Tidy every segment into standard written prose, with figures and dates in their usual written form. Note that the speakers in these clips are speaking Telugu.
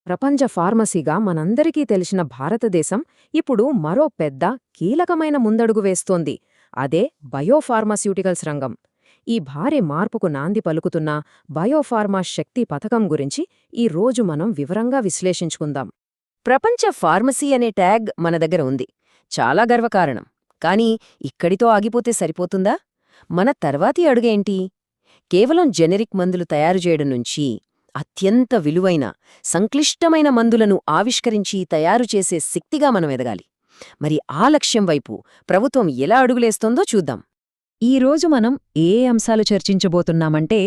ప్రపంచ ఫార్మసీగా మనందరికీ తెలిసిన భారతదేశం ఇప్పుడు మరో పెద్ద కీలకమైన ముందడుగు వేస్తోంది. అదే బయోఫార్మాస్యూటికల్స్ రంగం. ఈ భారీ మార్పుకు నాంది పలుకుతున్న బయోఫార్మా శక్తి పథకం గురించి ఈ రోజు మనం వివరంగా విశ్లేషించుకుందాం. ప్రపంచ ఫార్మసీ అనే ట్యాగ్ మన దగ్గర ఉంది. చాలా గర్వకారణం. కానీ ఇక్కడితో ఆగిపోతే సరిపోతుందా? మన తర్వాతి అడుగేంటి? కేవలం జెనరిక్ మందులు తయారు చేయడం నుంచి అత్యంత విలువైన, సంక్లిష్టమైన మందులను ఆవిష్కరించి తయారు చేసే శక్తిగా మనం ఎదగాలి. మరి ఆ లక్ష్యం వైపు ప్రభుత్వం ఎలా అడుగులేస్తోందో చూద్దాం. ఈరోజు మనం ఏ అంశాలు చర్చించబోతున్నామంటే,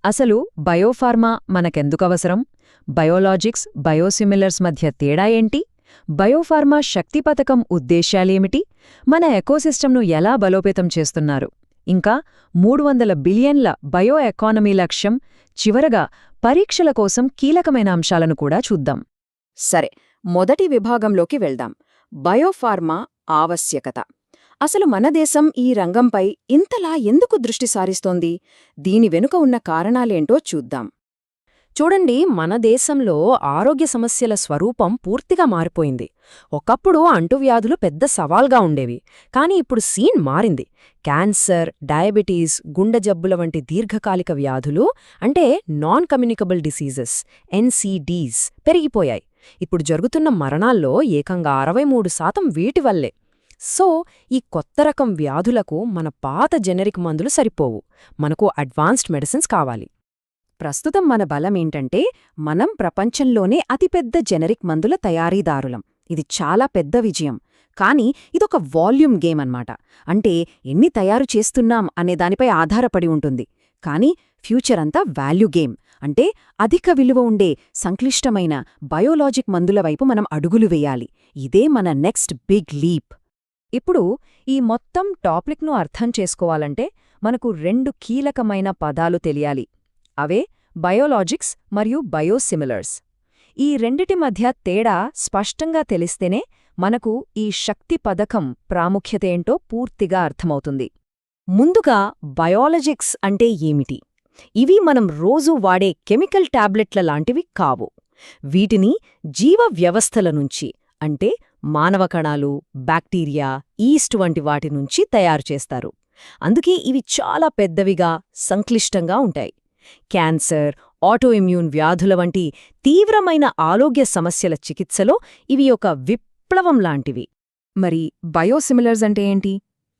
అసలు బయోఫార్మా మనకెందుకవసరం, బయోలాజిక్స్, బయోసిమిలర్స్ మధ్య తేడా ఏంటి, బయోఫార్మా శక్తి పథకం ఉద్దేశ్యాలేమిటి, మన ఎకోసిస్టమ్ను ఎలా బలోపేతం చేస్తున్నారు, ఇంకా 300 బిలియన్ల బయో ఎకానమీ లక్ష్యం, చివరగా పరీక్షల కోసం కీలకమైన అంశాలను కూడా చూద్దాం. సరే, మొదటి విభాగంలోకి వెళ్దాం. బయోఫార్మా ఆవశ్యకత. అసలు మన దేశం ఈ రంగంపై ఇంతలా ఎందుకు దృష్టి సారిస్తోంది? దీని వెనుక ఉన్న కారణాలేంటో చూద్దాం. చూడండి, మన దేశంలో ఆరోగ్య సమస్యల స్వరూపం పూర్తిగా మారిపోయింది. ఒకప్పుడు అంటువ్యాధులు పెద్ద సవాల్గా ఉండేవి. కానీ ఇప్పుడు సీన్ మారింది. క్యాన్సర్, డయాబెటీస్, గుండె జబ్బుల వంటి దీర్ఘకాలిక వ్యాధులు, అంటే నాన్ కమ్యూనికబుల్ డిసీజెస్ NCDs పెరిగిపోయాయి. ఇప్పుడు జరుగుతున్న మరణాల్లో ఏకంగా 63% వీటి వల్లే. సో ఈ కొత్త రకం వ్యాధులకు మన పాత జెనరిక్ మందులు సరిపోవు. మనకు అడ్వాన్స్డ్ మెడిసిన్స్ కావాలి. ప్రస్తుతం మన బలమేంటంటే, మనం ప్రపంచంలోనే అతిపెద్ద జెనరిక్ మందుల తయారీదారులం. ఇది చాలా పెద్ద విజయం. కానీ ఇదొక వాల్యూమ్ గేమ్ అన్నమాట. అంటే ఎన్ని తయారు చేస్తున్నాం అనే దానిపై ఆధారపడి ఉంటుంది. కానీ ఫ్యూచర్ అంతా వాల్యూ గేమ్. అంటే అధిక విలువ ఉండే సంక్లిష్టమైన బయోలాజిక్ మందుల వైపు మనం అడుగులు వేయాలి. ఇదే మన నెక్స్ట్ బిగ్ లీప్. ఇప్పుడు ఈ మొత్తం టాపిక్ను అర్థం చేసుకోవాలంటే మనకు 2 కీలకమైన పదాలు తెలియాలి. అవే బయోలాజిక్స్ మరియు బయోసిమిలర్స్. ఈ రెండిటి మధ్య తేడా స్పష్టంగా తెలిస్తేనే మనకు ఈ శక్తి పథకం ప్రాముఖ్యతేంటో పూర్తిగా అర్థమవుతుంది. ముందుగా బయోలాజిక్స్ అంటే ఏమిటి? ఇవి మనం రోజూ వాడే కెమికల్ టాబ్లెట్ల లాంటివి కావు. వీటిని జీవ వ్యవస్థల నుంచి, అంటే మానవ కణాలు, బ్యాక్టీరియా, ఈస్ట్ వంటి వాటి నుంచి తయారు చేస్తారు. అందుకే ఇవి చాలా పెద్దవిగా, సంక్లిష్టంగా ఉంటాయి. క్యాన్సర్, ఆటోఇమ్యూన్ వ్యాధుల వంటి తీవ్రమైన ఆరోగ్య సమస్యల చికిత్సలో ఇవి ఒక విప్లవం లాంటివి. మరి బయోసిమిలర్స్ అంటే ఏంటి?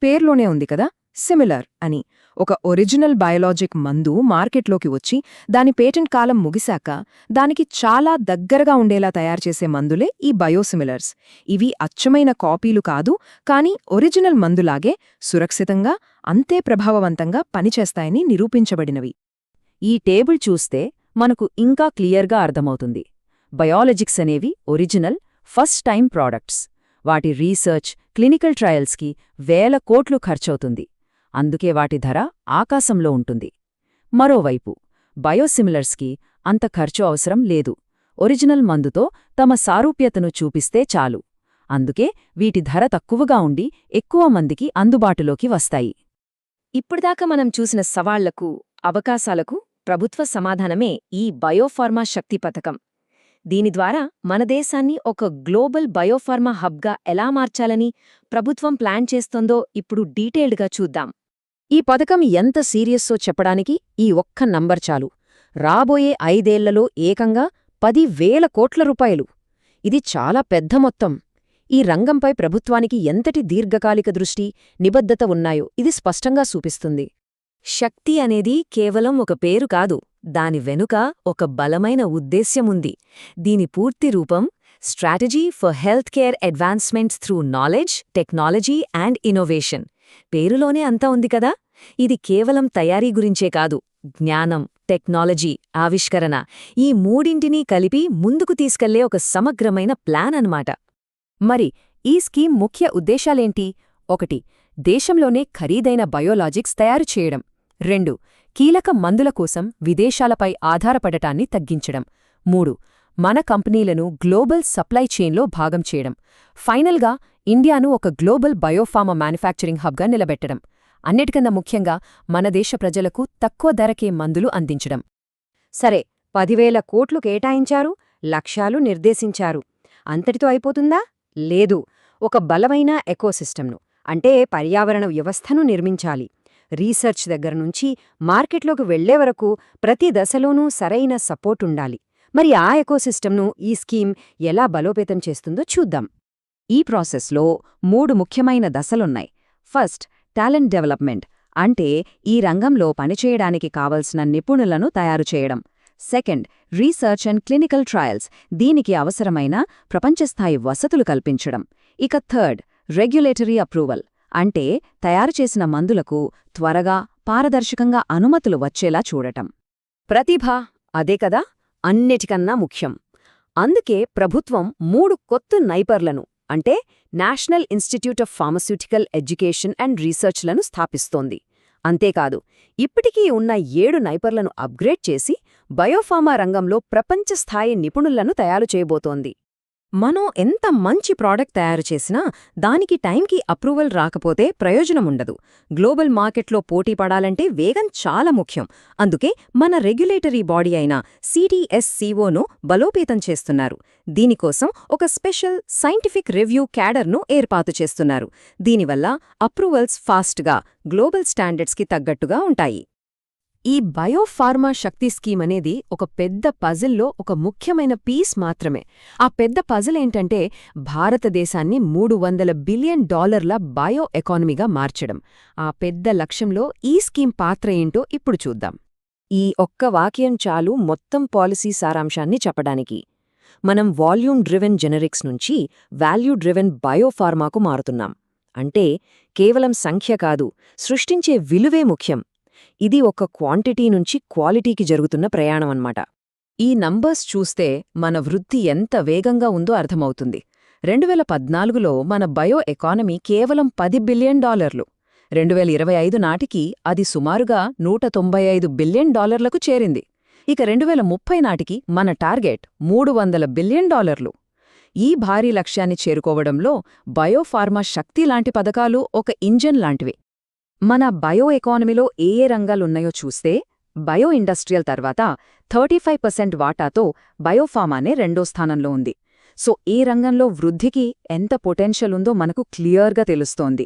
పేర్లోనే ఉంది కదా, సిమిలర్ అని. ఒక ఒరిజినల్ బయోలాజిక్ మందు మార్కెట్లోకి వచ్చి దాని పేటెంట్ కాలం ముగిశాక దానికి చాలా దగ్గరగా ఉండేలా తయారుచేసే మందులే ఈ బయోసిమిలర్స్. ఇవి అచ్చమైన కాపీలు కాదు, కానీ ఒరిజినల్ మందులాగే సురక్షితంగా, అంతే ప్రభావవంతంగా పనిచేస్తాయని నిరూపించబడినవి. ఈ టేబుల్ చూస్తే మనకు ఇంకా క్లియర్గా అర్థమవుతుంది. బయాలజిక్స్ అనేవి ఒరిజినల్, ఫస్ట్ టైం ప్రాడక్ట్స్. వాటి రీసెర్చ్, క్లినికల్ ట్రయల్స్కి వేల కోట్లు ఖర్చవుతుంది. అందుకే వాటి ధర ఆకాశంలో ఉంటుంది. మరోవైపు బయోసిమిలర్స్కి అంత ఖర్చు అవసరం లేదు. ఒరిజినల్ మందుతో తమ సారూప్యతను చూపిస్తే చాలు. అందుకే వీటి ధర తక్కువగా ఉండి ఎక్కువ మందికి అందుబాటులోకి వస్తాయి. ఇప్పటిదాకా మనం చూసిన సవాళ్లకు, అవకాశాలకు ప్రభుత్వ సమాధానమే ఈ బయోఫార్మా శక్తి పథకం. దీని ద్వారా మన దేశాన్ని ఒక గ్లోబల్ బయోఫార్మా హబ్గా ఎలా మార్చాలని ప్రభుత్వం ప్లాన్ చేస్తోందో ఇప్పుడు డీటెయిల్డ్గా చూద్దాం. ఈ పథకం ఎంత సీరియస్సో చెప్పడానికి ఈ ఒక్క నంబర్ చాలు. రాబోయే 5 ఏళ్లలో ఏకంగా 10,000 కోట్ల రూపాయలు. ఇది చాలా పెద్ద మొత్తం. ఈ రంగంపై ప్రభుత్వానికి ఎంతటి దీర్ఘకాలిక దృష్టి, నిబద్ధత ఉన్నాయో ఇది స్పష్టంగా చూపిస్తుంది. శక్తి అనేది కేవలం ఒక పేరు కాదు, దాని వెనుక ఒక బలమైన ఉద్దేశ్యముంది. దీని పూర్తి రూపం strategy for health care advancements through knowledge, technology and innovation. పేరులోనే అంతా ఉంది కదా. ఇది కేవలం తయారీ గురించే కాదు, జ్ఞానం, టెక్నాలజీ, ఆవిష్కరణ, ఈ మూడింటినీ కలిపి ముందుకు తీసుకెళ్లే ఒక సమగ్రమైన ప్లాన్ అన్నమాట. మరి ఈ స్కీమ్ ముఖ్య ఉద్దేశాలేంటి? 1. దేశంలోనే ఖరీదైన బయోలాజిక్స్ తయారు చేయడం. 2. కీలక మందుల కోసం విదేశాలపై ఆధారపడటాన్ని తగ్గించడం. 3. మన కంపెనీలను గ్లోబల్ సప్లై చైన్లో భాగం చేయడం. ఫైనల్గా ఇండియాను ఒక గ్లోబల్ బయోఫార్మా మ్యానుఫ్యాక్చరింగ్ హబ్గా నిలబెట్టడం. అన్నిటికన్నా ముఖ్యంగా మన దేశ ప్రజలకు తక్కువ ధరకే మందులు అందించడం. సరే, 10,000 కోట్లు కేటాయించారు. లక్ష్యాలు నిర్దేశించారు. అంతటితో అయిపోతుందా? లేదు. ఒక బలమైన ఎకోసిస్టమ్ను అంటే పర్యావరణ వ్యవస్థను నిర్మించాలి. రీసెర్చ్ దగ్గర నుంచి మార్కెట్లోకి వెళ్లే వరకు ప్రతి దశలోనూ సరైన సపోర్ట్ ఉండాలి. మరి ఆ ఎకోసిస్టమ్ను ఈ స్కీమ్ ఎలా బలోపేతం చేస్తుందో చూద్దాం. ఈ ప్రాసెస్లో 3 ముఖ్యమైన దశలున్నాయి. ఫస్ట్, టాలెంట్ డెవలప్మెంట్ అంటే ఈ రంగంలో పనిచేయడానికి కావలసిన నిపుణులను తయారు చేయడం. Second, research and clinical trials దీనికి అవసరమైన ప్రపంచస్థాయి వసతులు కల్పించడం. ఇక థర్డ్, రెగ్యులేటరీ అప్రూవల్ అంటే తయారుచేసిన మందులకు త్వరగా పారదర్శకంగా అనుమతులు వచ్చేలా చూడటం. ప్రతిభ అదే కదా అన్నిటికన్నా ముఖ్యం. అందుకే ప్రభుత్వం 3 కొత్త నైపర్లను అంటే National Institute of Pharmaceutical Education and రీసెర్చ్లను స్థాపిస్తోంది. అంతేకాదు, ఇప్పటికీ ఉన్న 7 నైపర్లను అప్గ్రేడ్ చేసి బయోఫార్మా రంగంలో ప్రపంచస్థాయి నిపుణులను తయారు చేయబోతోంది. మనం ఎంత మంచి ప్రాడక్ట్ తయారు చేసినా దానికి టైంకి అప్రూవల్ రాకపోతే ప్రయోజనముండదు. గ్లోబల్ మార్కెట్లో పోటీ పడాలంటే వేగం చాలా ముఖ్యం. అందుకే మన రెగ్యులేటరీ బాడీ అయిన CDSCOను బలోపేతం చేస్తున్నారు. దీనికోసం ఒక స్పెషల్ సైంటిఫిక్ రివ్యూ క్యాడర్ను ఏర్పాటు చేస్తున్నారు. దీనివల్ల అప్రూవల్స్ ఫాస్ట్గా, గ్లోబల్ స్టాండర్డ్స్కి తగ్గట్టుగా ఉంటాయి. ఈ బయోఫార్మా శక్తి స్కీమ్ అనేది ఒక పెద్ద పజిల్లో ఒక ముఖ్యమైన పీస్ మాత్రమే. ఆ పెద్ద పజిల్ ఏంటంటే భారతదేశాన్ని $300 బిలియన్ బయో ఎకానమీగా మార్చడం. ఆ పెద్ద లక్ష్యంలో ఈ స్కీమ్ పాత్ర ఏంటో ఇప్పుడు చూద్దాం. ఈ ఒక్క వాక్యం చాలు మొత్తం పాలసీ సారాంశాన్ని చెప్పడానికి. మనం వాల్యూమ్ డ్రివెన్ జెనరిక్స్ నుంచి వాల్యూ డ్రివెన్ బయోఫార్మాకు మారుతున్నాం. అంటే కేవలం సంఖ్య కాదు, సృష్టించే విలువే ముఖ్యం. ఇది ఒక క్వాంటిటీ నుంచి క్వాలిటీకి జరుగుతున్న ప్రయాణమన్నమాట. ఈ నంబర్స్ చూస్తే మన వృద్ధి ఎంత వేగంగా ఉందో అర్థమవుతుంది. 2014లో మన బయో ఎకానమీ కేవలం $10 బిలియన్. 2025 నాటికి అది సుమారుగా $195 బిలియన్ చేరింది. ఇక 2030 నాటికి మన టార్గెట్ $300 బిలియన్. ఈ భారీ లక్ష్యాన్ని చేరుకోవడంలో బయోఫార్మా శక్తి లాంటి పథకాలు ఒక ఇంజన్ లాంటివి. మన బయో ఎకానమీలో ఏ రంగాలున్నాయో చూస్తే బయో ఇండస్ట్రియల్ తర్వాత 35% వాటాతో బయోఫార్మానే రెండో స్థానంలో ఉంది. సో ఈ రంగంలో వృద్ధికి ఎంత పొటెన్షియల్ ఉందో మనకు క్లియర్గా తెలుస్తోంది.